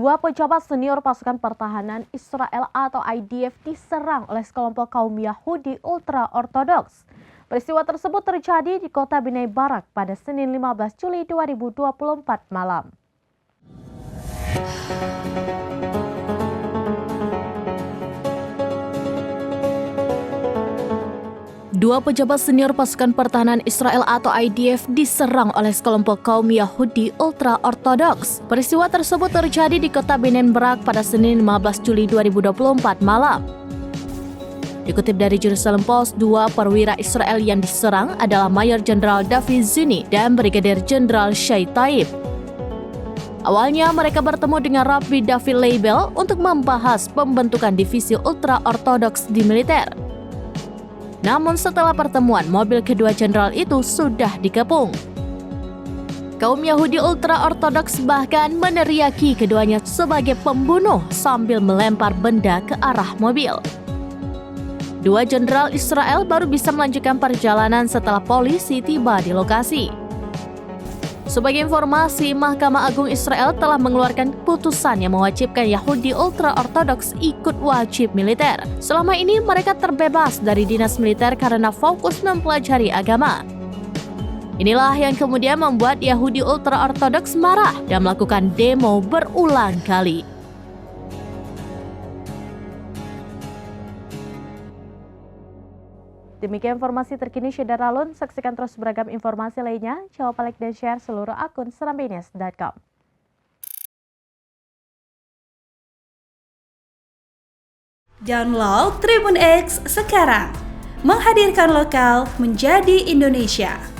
Dua pejabat senior pasukan pertahanan Israel atau IDF diserang oleh sekelompok kaum Yahudi ultra-ortodoks. Peristiwa tersebut terjadi di kota Bnei Brak pada Senin 15 Juli 2024 malam. Dua pejabat senior pasukan pertahanan Israel atau IDF diserang oleh sekelompok kaum Yahudi ultra-ortodoks. Peristiwa tersebut terjadi di kota Bnei Brak pada Senin 15 Juli 2024 malam. Dikutip dari Jerusalem Post, dua perwira Israel yang diserang adalah Mayor Jenderal David Zuni dan Brigadir Jenderal Shai Taib. Awalnya mereka bertemu dengan Rabbi David Leibel untuk membahas pembentukan divisi ultra-ortodoks di militer. Namun setelah pertemuan, mobil kedua jenderal itu sudah dikepung. Kaum Yahudi ultra-ortodoks bahkan meneriaki keduanya sebagai pembunuh sambil melempar benda ke arah mobil. Dua jenderal Israel baru bisa melanjutkan perjalanan setelah polisi tiba di lokasi. Sebagai informasi, Mahkamah Agung Israel telah mengeluarkan putusan yang mewajibkan Yahudi ultra-ortodoks ikut wajib militer. Selama ini mereka terbebas dari dinas militer karena fokus mempelajari agama. Inilah yang kemudian membuat Yahudi ultra-ortodoks marah dan melakukan demo berulang kali. Demikian informasi terkini Syedar Alun. Saksikan terus beragam informasi lainnya. Jangan lupa like dan share seluruh akun serambines.com. Download Tribun X sekarang. Menghadirkan lokal menjadi Indonesia.